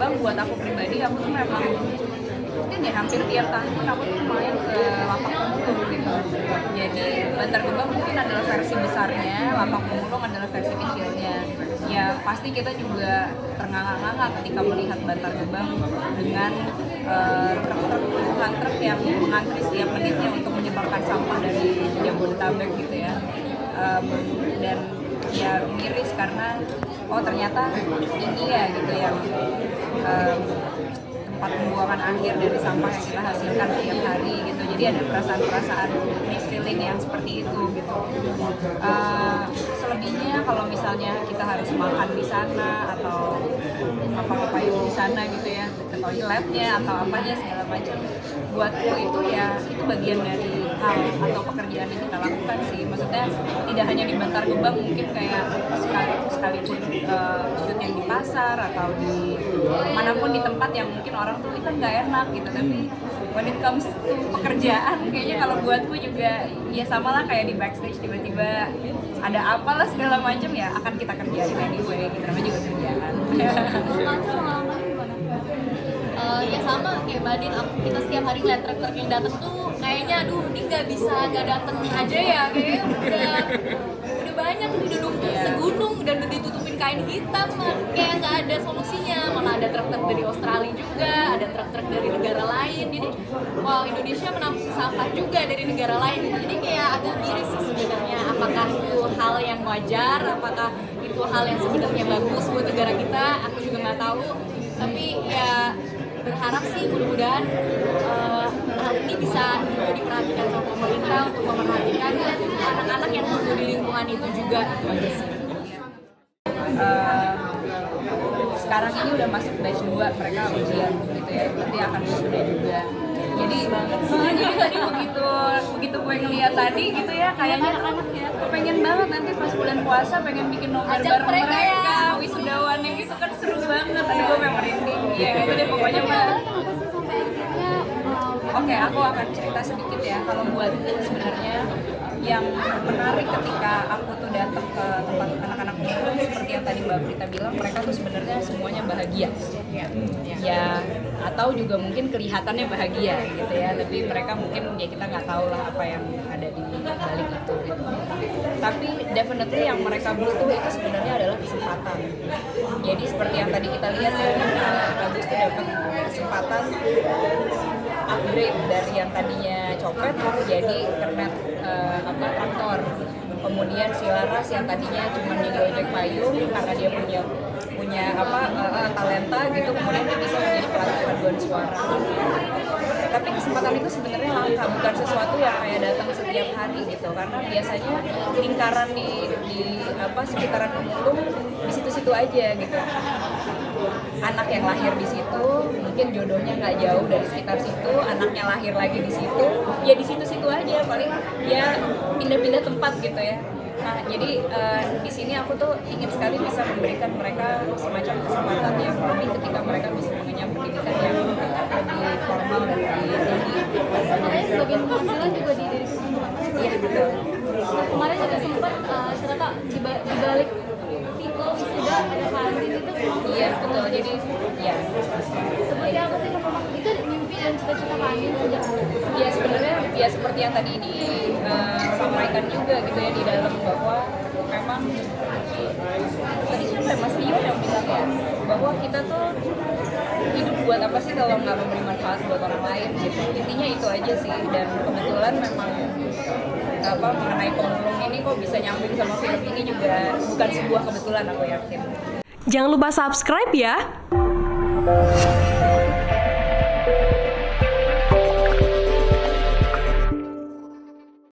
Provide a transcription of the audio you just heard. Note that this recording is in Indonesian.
Gebang buat aku pribadi, aku tuh memang mungkin ya hampir tiap tahun aku tuh main ke Lapak Pemulung gitu. Jadi Bantar Gebang mungkin adalah versi besarnya, Lapak Pemulung adalah versi kecilnya. Ya pasti kita juga ternganga-nganga ketika melihat Bantar Gebang dengan truk-truk puluhan truk yang mengantri setiap menitnya untuk menyebarkan sampah dari Jabodetabek gitu ya. Dan ya miris karena ternyata ini ya gitu yang tempat pembuangan akhir dari sampah yang kita hasilkan setiap hari gitu. Jadi ada perasaan-perasaan misfeeling yang seperti itu gitu. Selebihnya kalau misalnya kita harus makan di sana atau apa-apain di sana gitu ya, ke toiletnya atau apanya segala macam, buatku itu ya itu bagian dari hal atau pekerjaan yang kita lakukan sih. Maksudnya tidak hanya di Bantar Gebang, mungkin kayak sekalipun shoot yang di pasar atau di manapun di tempat yang mungkin orang tuh itu nggak enak gitu, tapi when it comes to pekerjaan kayaknya kalau buatku juga ya sama lah kayak di backstage tiba-tiba ada apalah segala macam ya akan kita kerjain anyway gitu, namanya juga kerjaan. Ya sama kayak Badin, kita setiap hari ngeliat truk-truk yang datang tuh kayaknya aduh ini nggak bisa nggak datang aja ya, kayaknya udah banyak udah numpuk segunung dan udah ditutupin kain hitam, kayak nggak ada solusinya. Malah ada truk-truk dari Australia juga, ada truk-truk dari negara lain, jadi wow, Indonesia menampung sampah juga dari negara lain gitu. Jadi kayak agak miris sih sebenarnya, apakah itu hal yang wajar, apakah itu hal yang sebenarnya bagus buat negara kita, aku juga nggak tahu. Tapi ya berharap sih mudah-mudahan hal ini bisa diperhatikan sama pemerintah untuk memperhatikan anak-anak yang tumbuh di lingkungan itu juga. Sekarang ini udah masuk batch 2, mereka ujian gitu ya, nanti akan wisuda juga. Jadi tadi begitu gue ngeliat tadi gitu ya, kayaknya pengen banget nanti pas bulan puasa pengen bikin nobar bareng mereka, wisudawannya gitu kan seru banget. Tadi gue pengen merinding ya gitu deh pokoknya mah. Oke, aku akan cerita sedikit ya. Kalau buat sebenarnya yang menarik ketika aku tuh datang ke tempat anak-anak muda seperti yang tadi Mbak Prita bilang, mereka tuh sebenarnya semuanya bahagia. Ya, atau juga mungkin kelihatannya bahagia gitu ya, tapi mereka mungkin ya kita nggak tahu lah apa yang ada di balik itu gitu. Tapi definitely yang mereka butuh itu sebenarnya adalah kesempatan. Jadi seperti yang tadi kita lihat ya, Bagus tuh dapat kesempatan upgrade dari yang tadinya copet jadi kernet traktor. Kemudian si Laras yang tadinya cuma jadi ojek payung karena dia punya talenta gitu, kemudian dia bisa menjadi pelatih paduan suara. Tapi kesempatan itu sebenarnya langka, bukan sesuatu yang kayak datang setiap hari gitu, karena biasanya lingkaran di sekitaran Pemulung di situ-situ aja gitu. Anak yang lahir di situ, mungkin jodohnya nggak jauh dari sekitar situ, anaknya lahir lagi di situ, ya di situ-situ aja, paling ya pindah-pindah tempat gitu ya. Nah, jadi di sini aku tuh ingin sekali bisa memberikan mereka semacam kesempatan yang lebih ketika mereka bisa mengenyam pendidikan yang lebih formal dan lebih tinggi. Sebenarnya sebagian penghasilan juga di dari sini. Iya betul. Kemarin juga sempat cerita di balik Tito wisuda ada kantin itu. Iya betul. Jadi ya. Seperti apa sih itu mimpi dan cita-cita kalian sejak dulu? Ya sebenarnya ya seperti yang tadi disampaikan juga gitu ya di dalam, bahwa memang tadi siapa ya, Mas Rio yang bilang ya bahwa kita tuh hidup buat apa sih kalau nggak memberi manfaat buat orang lain gitu. Intinya itu aja sih, dan kebetulan memang mengenai Pemulung ini kok bisa nyambung sama film ini juga bukan sebuah kebetulan, aku yakin. Jangan lupa subscribe ya.